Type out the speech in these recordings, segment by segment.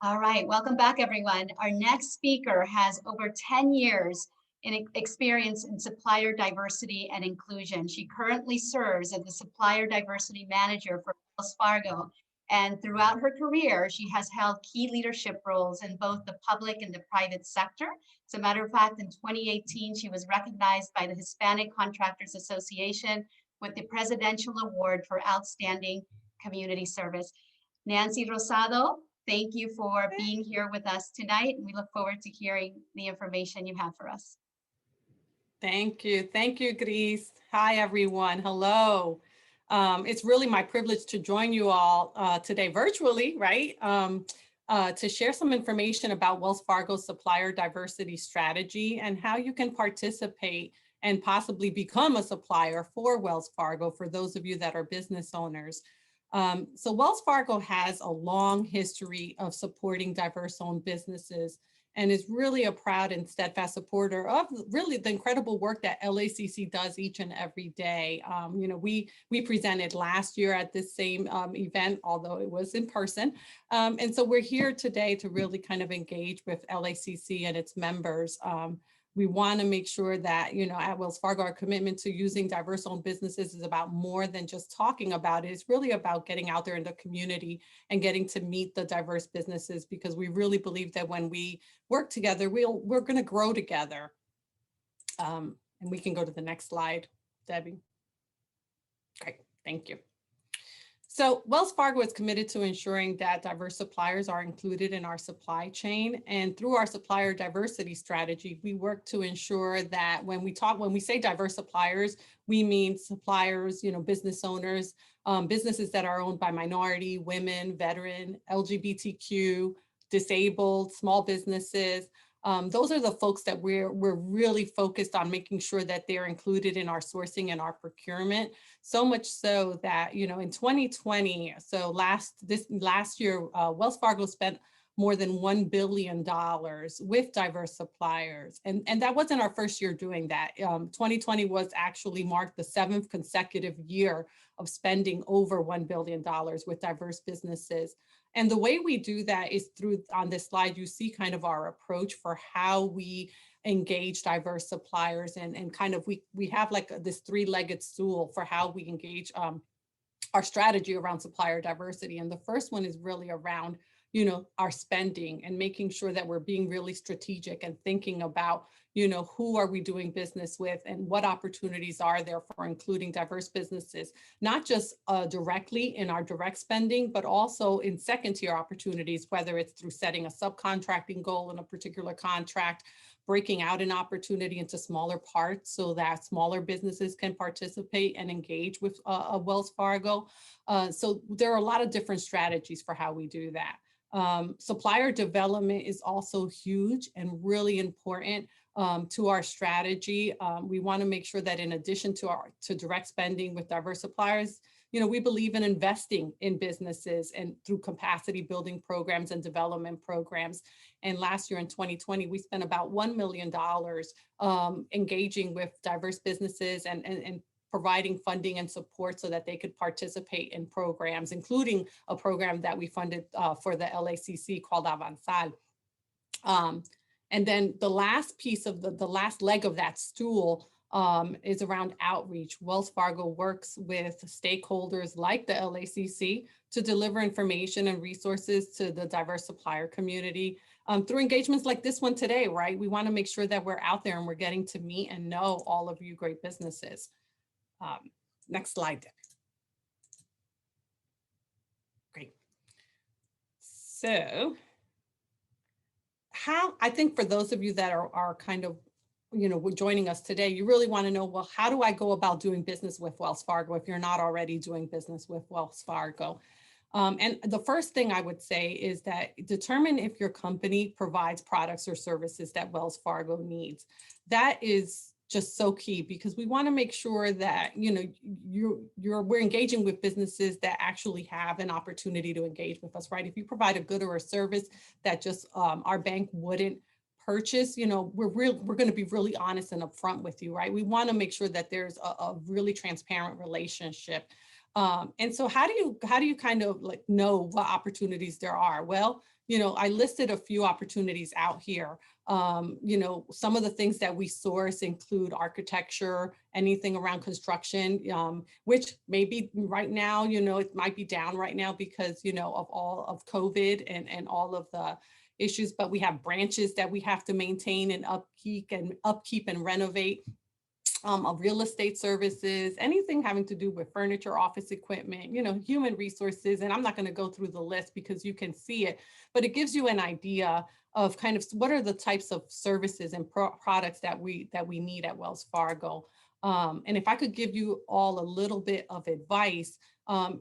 All right, welcome back, everyone. Our next speaker has over 10 years in experience in supplier diversity and inclusion. She currently serves as the Supplier Diversity Manager for Wells Fargo. And throughout her career, she has held key leadership roles in both the public and the private sector. As a matter of fact, in 2018, she was recognized by the Hispanic Contractors Association with the Presidential Award for Outstanding Community Service. Nancy Rosado, thank you for being here with us tonight. We look forward to hearing the information you have for us. Thank you. Thank you, Gris. Hi, everyone. Hello. It's really my privilege to join you all today virtually, right? To share some information about Wells Fargo's supplier diversity strategy and how you can participate and possibly become a supplier for Wells Fargo for those of you that are business owners. So Wells Fargo has a long history of supporting diverse-owned businesses and is really a proud and steadfast supporter of really the incredible work that LACC does each and every day. We presented last year at this same event, although it was in person. And so we're here today to really kind of engage with LACC and its members. We want to make sure that, at Wells Fargo, our commitment to using diverse-owned businesses is about more than just talking about it. It's really about getting out there in the community and getting to meet the diverse businesses, because we really believe that when we work together, we're going to grow together. And we can go to the next slide, Debbie. Great, thank you. So Wells Fargo is committed to ensuring that diverse suppliers are included in our supply chain. And through our supplier diversity strategy, we work to ensure that when we say diverse suppliers, we mean suppliers, business owners, businesses that are owned by minority, women, veteran, LGBTQ, disabled, small businesses. Those are the folks that we're really focused on making sure that they're included in our sourcing and our procurement. So much so that, in 2020, so last year, Wells Fargo spent more than $1 billion with diverse suppliers. And that wasn't our first year doing that. 2020 was actually marked the 7th consecutive year of spending over $1 billion with diverse businesses. And the way we do that is through, on this slide, you see kind of our approach for how we engage diverse suppliers, and kind of we have like this three-legged stool for how we engage our strategy around supplier diversity. And the first one is really around our spending and making sure that we're being really strategic and thinking about, who are we doing business with and what opportunities are there for including diverse businesses, not just directly in our direct spending, but also in second tier opportunities, whether it's through setting a subcontracting goal in a particular contract, breaking out an opportunity into smaller parts so that smaller businesses can participate and engage with Wells Fargo. So there are a lot of different strategies for how we do that. Supplier development is also huge and really important to our strategy. We want to make sure that in addition to direct spending with diverse suppliers, we believe in investing in businesses and through capacity building programs and development programs. And last year in 2020, we spent about $1 million engaging with diverse businesses and providing funding and support so that they could participate in programs, including a program that we funded for the LACC called Avanzar. And then the last piece of the last leg of that stool is around outreach. Wells Fargo works with stakeholders like the LACC to deliver information and resources to the diverse supplier community through engagements like this one today, right? We want to make sure that we're out there and we're getting to meet and know all of you great businesses. Next slide, Debbie. Great. So I think for those of you that are kind of, joining us today, you really want to know, well, how do I go about doing business with Wells Fargo if you're not already doing business with Wells Fargo? And the first thing I would say is that determine if your company provides products or services that Wells Fargo needs. That is just so key, because we want to make sure that we're engaging with businesses that actually have an opportunity to engage with us, right? If you provide a good or a service that just our bank wouldn't purchase, we're going to be really honest and upfront with you, right? We want to make sure that there's a really transparent relationship. And so how do you kind of like know what opportunities there are? Well, I listed a few opportunities out here. Some of the things that we source include architecture, anything around construction, which maybe right now, it might be down right now because, of all of COVID and all of the issues, but we have branches that we have to maintain and upkeep and renovate. Of real estate services, anything having to do with furniture, office equipment, human resources. And I'm not going to go through the list because you can see it, but it gives you an idea of kind of what are the types of services and products that we need at Wells Fargo. And if I could give you all a little bit of advice,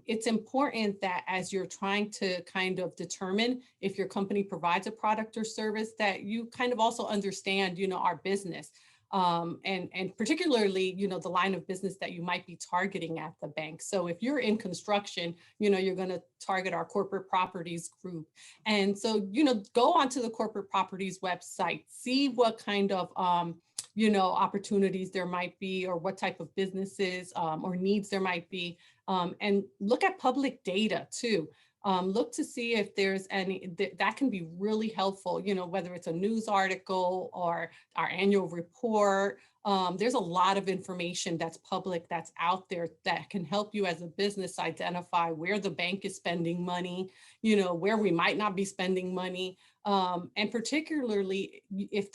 it's important that as you're trying to kind of determine if your company provides a product or service, that you kind of also understand, our business. And particularly, the line of business that you might be targeting at the bank. So if you're in construction, you're going to target our corporate properties group. And so, go onto the corporate properties website, see what kind of, opportunities there might be, or what type of businesses or needs there might be, and look at public data too. Look to see if there's any that can be really helpful, whether it's a news article or our annual report. There's a lot of information that's public, that's out there, that can help you as a business identify where the bank is spending money, where we might not be spending money. And particularly if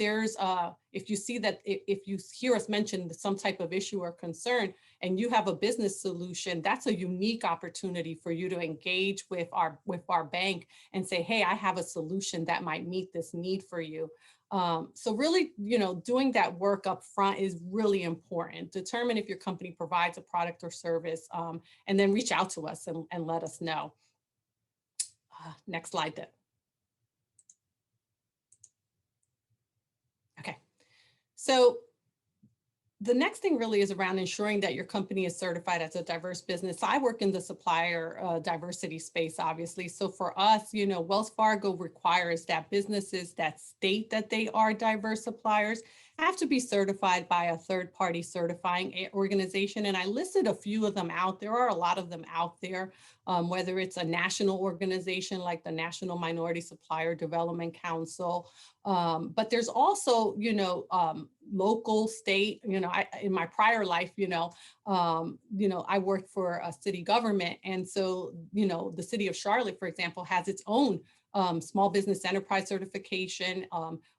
if you see that, if you hear us mention some type of issue or concern, and you have a business solution, that's a unique opportunity for you to engage with our bank and say, hey, I have a solution that might meet this need for you. So really, doing that work up front is really important. Determine if your company provides a product or service, and then reach out to us and let us know. Next slide, Deb. Okay, so the next thing really is around ensuring that your company is certified as a diverse business. I work in the supplier diversity space, obviously. So for us, Wells Fargo requires that businesses that state that they are diverse suppliers have to be certified by a third-party certifying organization. And I listed a few of them out. There are a lot of them out there, whether it's a national organization like the National Minority Supplier Development Council. But there's also, local, state, in my prior life, I worked for a city government. And so, the city of Charlotte, for example, has its own small business enterprise certification,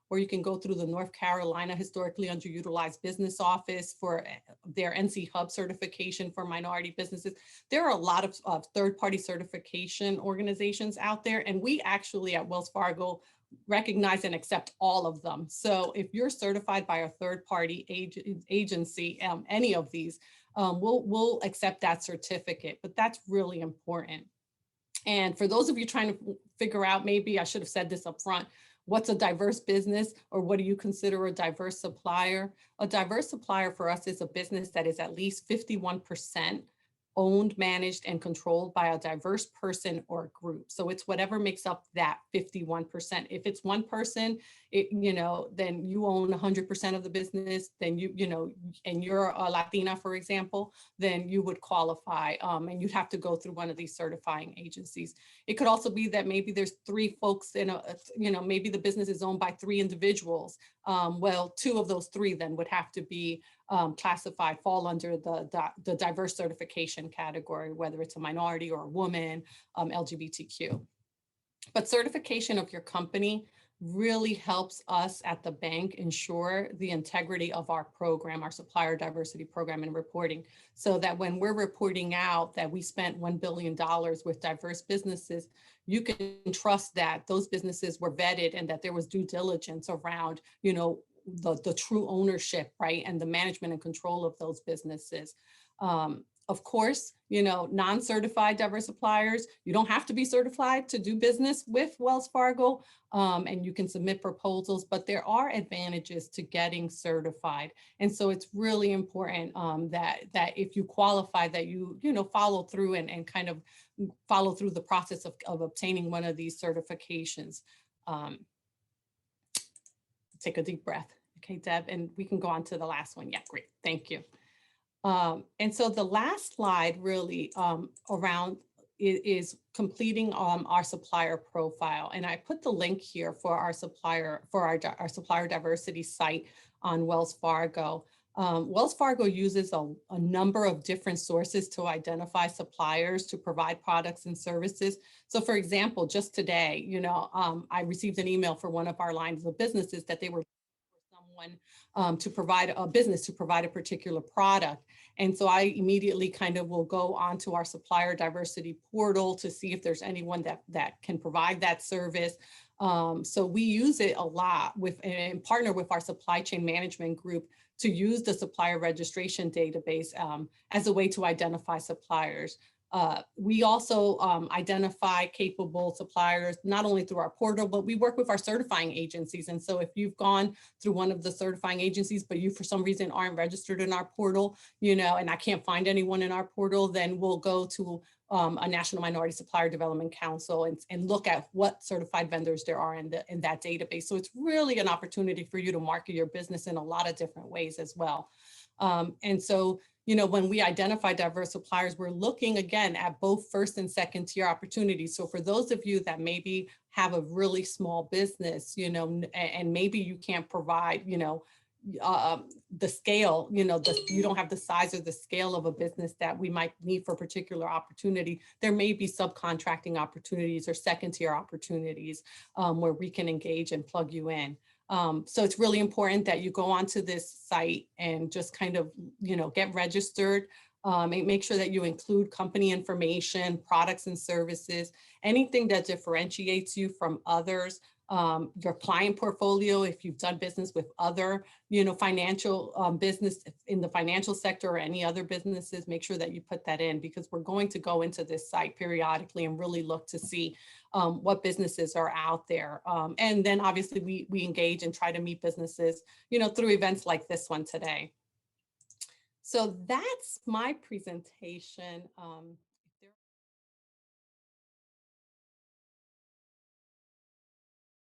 where you can go through the North Carolina Historically Underutilized Business Office for their NC Hub certification for minority businesses. There are a lot of third-party certification organizations out there, and we actually at Wells Fargo recognize and accept all of them. So if you're certified by a third-party agency, any of these, we'll accept that certificate, but that's really important. And for those of you trying to figure out, maybe I should have said this up front, what's a diverse business, or what do you consider a diverse supplier? A diverse supplier for us is a business that is at least 51% owned, managed, and controlled by a diverse person or group. So it's whatever makes up that 51%. If it's one person, then you own 100% of the business, then and you're a Latina, for example, then you would qualify, and you'd have to go through one of these certifying agencies. It could also be that maybe there's three folks in maybe the business is owned by three individuals. Well, two of those three then would have to be fall under the diverse certification category, whether it's a minority or a woman, LGBTQ. But certification of your company really helps us at the bank ensure the integrity of our program, our supplier diversity program and reporting, so that when we're reporting out that we spent $1 billion with diverse businesses, you can trust that those businesses were vetted and that there was due diligence around, the true ownership, right, and the management and control of those businesses. Of course, non-certified diverse suppliers, you don't have to be certified to do business with Wells Fargo, and you can submit proposals, but there are advantages to getting certified. And so it's really important that if you qualify, that you follow through and kind of follow through the process of obtaining one of these certifications. Take a deep breath. Okay, Deb, and we can go on to the last one. Yeah, great. Thank you. And so the last slide really around is completing our supplier profile. And I put the link here for our supplier, for our supplier diversity site on Wells Fargo. Wells Fargo uses a number of different sources to identify suppliers to provide products and services. So for example, just today, I received an email for one of our lines of businesses that they were someone to provide a business to provide a particular product. And so I immediately kind of will go onto our supplier diversity portal to see if there's anyone that can provide that service. So we use it a lot and partner with our supply chain management group to use the supplier registration database as a way to identify suppliers. We also identify capable suppliers, not only through our portal, but we work with our certifying agencies. And so if you've gone through one of the certifying agencies, but you for some reason aren't registered in our portal, and I can't find anyone in our portal, then we'll go to a National Minority Supplier Development Council and look at what certified vendors there are in that database. So it's really an opportunity for you to market your business in a lot of different ways as well. And so, when we identify diverse suppliers, we're looking again at both first and second tier opportunities. So for those of you that maybe have a really small business, and maybe you can't provide, the scale, you don't have the size or the scale of a business that we might need for a particular opportunity, there may be subcontracting opportunities or second tier opportunities where we can engage and plug you in. So it's really important that you go onto this site and just kind of, get registered. And make sure that you include company information, products and services, anything that differentiates you from others, your client portfolio, if you've done business with other, financial business in the financial sector or any other businesses, make sure that you put that in, because we're going to go into this site periodically and really look to see what businesses are out there. And then obviously we engage and try to meet businesses, through events like this one today. So that's my presentation.